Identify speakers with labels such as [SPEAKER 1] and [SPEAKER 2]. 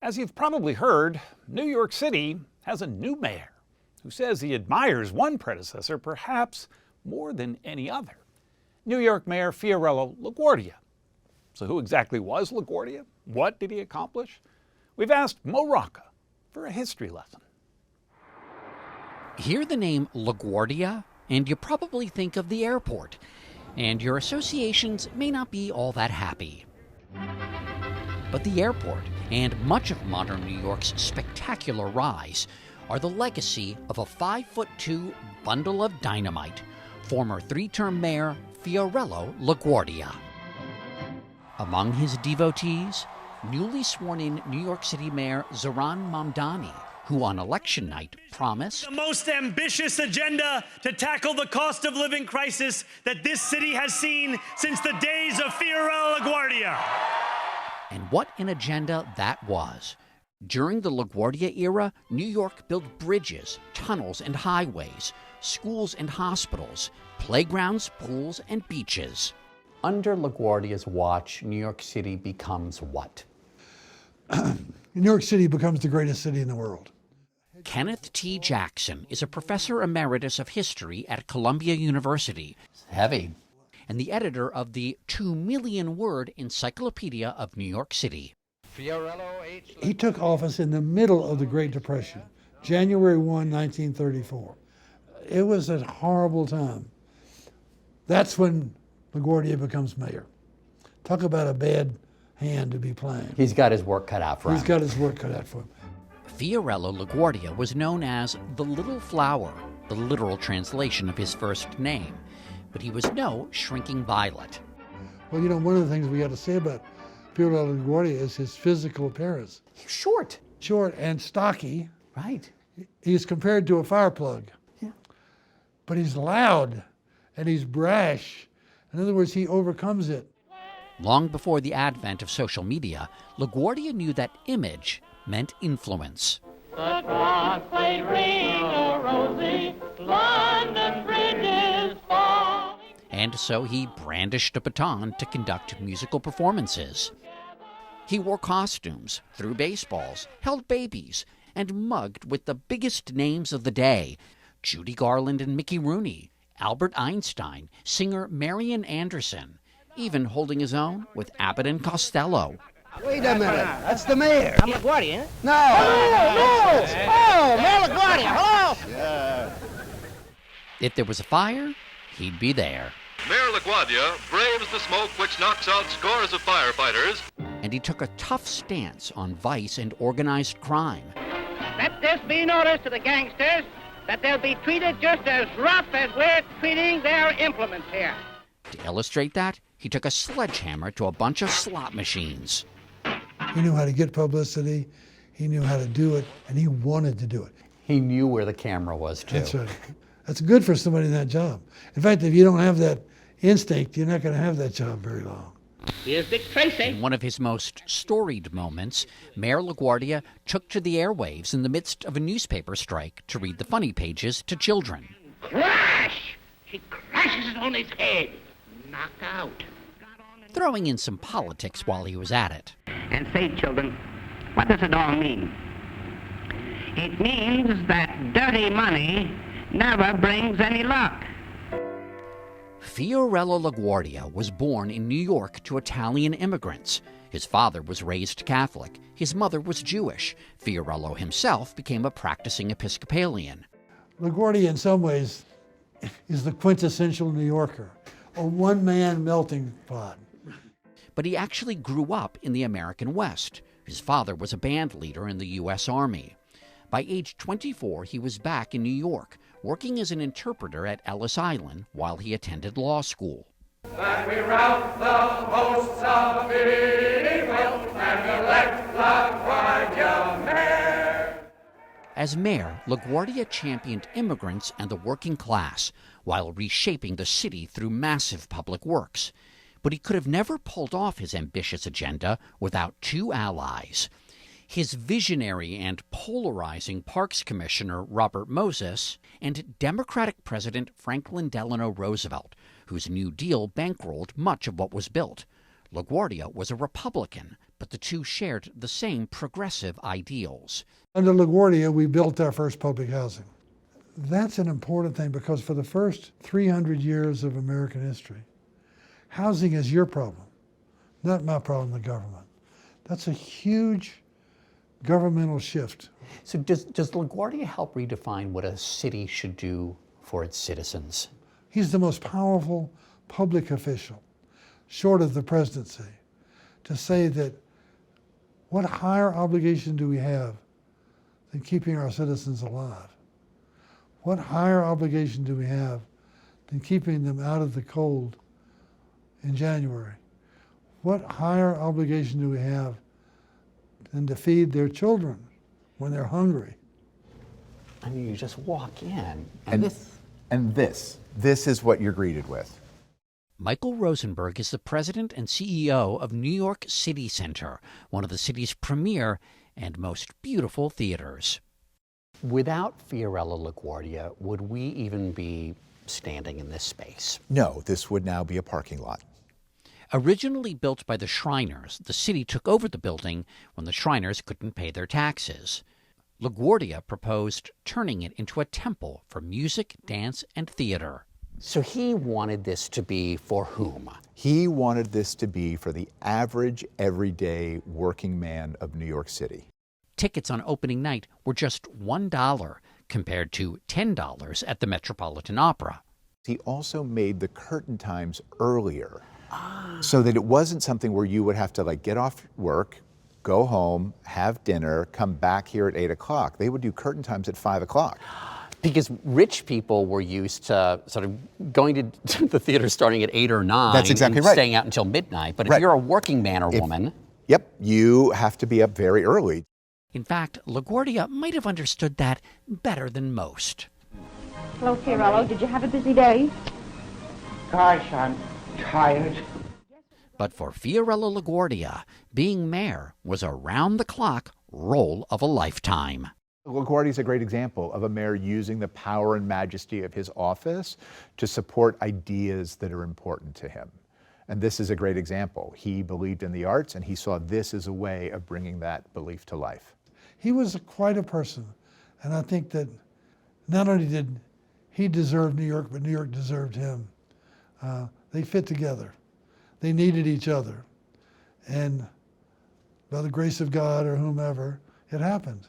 [SPEAKER 1] As you've probably heard, New York City has a new mayor who says he admires one predecessor perhaps more than any other. New York Mayor Fiorello La Guardia. So who exactly was La Guardia? What did he accomplish? We've asked Rocca for a history lesson.
[SPEAKER 2] Hear the name La Guardia, and you probably think of the airport, and your associations may not be all that happy. But the airport and much of modern New York's spectacular rise are the legacy of a 5'2" bundle of dynamite, former three-term Mayor Fiorello La Guardia. Among his devotees, newly sworn-in New York City Mayor Zohran Mamdani, who on election night promised
[SPEAKER 3] the most ambitious agenda to tackle the cost of living crisis that this city has seen since the days of Fiorello La Guardia.
[SPEAKER 2] And what an agenda that was. During the La Guardia era, New York built bridges, tunnels, and highways, schools and hospitals, playgrounds, pools, and beaches.
[SPEAKER 4] Under La Guardia's watch, New York City becomes what?
[SPEAKER 5] New York City becomes the greatest city in the world.
[SPEAKER 2] Kenneth T. Jackson is a professor emeritus of history at Columbia University.
[SPEAKER 4] It's heavy.
[SPEAKER 2] And the editor of the 2-million-word Encyclopedia of New York City.
[SPEAKER 5] He took office in the middle of the Great Depression, January 1, 1934. It was a horrible time. That's when LaGuardia becomes mayor. Talk about a bad hand to be playing.
[SPEAKER 4] He's got his work cut out for him.
[SPEAKER 5] He's got his work cut out for him.
[SPEAKER 2] Fiorello La Guardia was known as the Little Flower, the literal translation of his first name. But he was no shrinking violet.
[SPEAKER 5] Well, you know, one of the things we got to say about Fiorello La Guardia is his physical appearance.
[SPEAKER 4] He's short.
[SPEAKER 5] Short and stocky.
[SPEAKER 4] Right.
[SPEAKER 5] He's compared to a fire plug.
[SPEAKER 4] Yeah.
[SPEAKER 5] But he's loud and he's brash. In other words, he overcomes it.
[SPEAKER 2] Long before the advent of social media, La Guardia knew that image meant influence.
[SPEAKER 6] The cross they ring, oh Rosie, London Bridge is falling.
[SPEAKER 2] And so he brandished a baton to conduct musical performances. He wore costumes, threw baseballs, held babies, and mugged with the biggest names of the day: Judy Garland and Mickey Rooney, Albert Einstein, singer Marian Anderson, even holding his own with Abbott and Costello.
[SPEAKER 7] Wait a minute, that's the mayor.
[SPEAKER 8] I'm LaGuardia, eh?
[SPEAKER 7] No!
[SPEAKER 8] Oh, Mayor LaGuardia, hello!
[SPEAKER 7] Yeah.
[SPEAKER 2] If there was a fire, he'd be there.
[SPEAKER 9] Mayor La Guardia braves the smoke which knocks out scores of firefighters.
[SPEAKER 2] And he took a tough stance on vice and organized crime.
[SPEAKER 8] Let this be noticed to the gangsters that they'll be treated just as rough as we're treating their implements here.
[SPEAKER 2] To illustrate that, he took a sledgehammer to a bunch of slot machines.
[SPEAKER 5] He knew how to get publicity, he knew how to do it, and he wanted to do it.
[SPEAKER 4] He knew where the camera was, too.
[SPEAKER 5] That's right. That's good for somebody in that job. In fact, if you don't have that instinct, you're not going to have that job very long.
[SPEAKER 8] Here's Dick Tracy.
[SPEAKER 2] In one of his most storied moments, Mayor La Guardia took to the airwaves in the midst of a newspaper strike to read the funny pages to children.
[SPEAKER 8] Crash! She crashes it on his head. Knocked out.
[SPEAKER 2] Throwing in some politics while he was at it.
[SPEAKER 8] And say, children, what does it all mean? It means that dirty money never brings any luck.
[SPEAKER 2] Fiorello La Guardia was born in New York to Italian immigrants. His father was raised Catholic. His mother was Jewish. Fiorello himself became a practicing Episcopalian.
[SPEAKER 5] LaGuardia, in some ways, is the quintessential New Yorker, a one-man melting pot.
[SPEAKER 2] But he actually grew up in the American West. His father was a band leader in the U.S. Army. By age 24, he was back in New York, working as an interpreter at Ellis Island while he attended law school.
[SPEAKER 6] That we rout the hosts of evil and elect La Guardia mayor.
[SPEAKER 2] As mayor, La Guardia championed immigrants and the working class while reshaping the city through massive public works. But he could have never pulled off his ambitious agenda without two allies: his visionary and polarizing Parks Commissioner Robert Moses, and Democratic President Franklin Delano Roosevelt, whose New Deal bankrolled much of what was built. La Guardia was a Republican, but the two shared the same progressive ideals.
[SPEAKER 5] Under LaGuardia, we built our first public housing. That's an important thing because for the first 300 years of American history, housing is your problem, not my problem, the government. That's a huge governmental shift.
[SPEAKER 4] So does LaGuardia help redefine what a city should do for its citizens?
[SPEAKER 5] He's the most powerful public official, short of the presidency, to say that what higher obligation do we have than keeping our citizens alive? What higher obligation do we have than keeping them out of the cold in January? What higher obligation do we have than to feed their children when they're hungry?
[SPEAKER 4] I mean, you just walk in
[SPEAKER 10] and this is what you're greeted with.
[SPEAKER 2] Michael Rosenberg is the president and CEO of New York City Center, one of the city's premier and most beautiful theaters.
[SPEAKER 4] Without Fiorello LaGuardia, would we even be standing in this space?
[SPEAKER 10] No, this would now be a parking lot.
[SPEAKER 2] Originally built by the Shriners, the city took over the building when the Shriners couldn't pay their taxes. LaGuardia proposed turning it into a temple for music, dance, and theater.
[SPEAKER 4] So he wanted this to be for whom?
[SPEAKER 10] He wanted this to be for the average, everyday working man of New York City.
[SPEAKER 2] Tickets on opening night were just $1 compared to $10 at the Metropolitan Opera.
[SPEAKER 10] He also made the curtain times earlier so that it wasn't something where you would have to get off work, go home, have dinner, come back here at 8 o'clock. They would do curtain times at 5 o'clock.
[SPEAKER 4] Because rich people were used to sort of going to the theater starting at 8 or 9
[SPEAKER 10] That's exactly
[SPEAKER 4] and
[SPEAKER 10] right.
[SPEAKER 4] staying out until midnight. But
[SPEAKER 10] Right.
[SPEAKER 4] if you're a working man or woman...
[SPEAKER 10] Yep, you have to be up very early.
[SPEAKER 2] In fact, LaGuardia might have understood that better than most.
[SPEAKER 11] Hello, Fiorello. Did you have a busy day?
[SPEAKER 7] Gosh, I'm tired.
[SPEAKER 2] But for Fiorello LaGuardia, being mayor was a round-the-clock role of a lifetime.
[SPEAKER 10] LaGuardia is a great example of a mayor using the power and majesty of his office to support ideas that are important to him. And this is a great example. He believed in the arts, and he saw this as a way of bringing that belief to life.
[SPEAKER 5] He was quite a person, and I think that not only did he deserve New York, but New York deserved him. They fit together. They needed each other. And by the grace of God or whomever, it happened.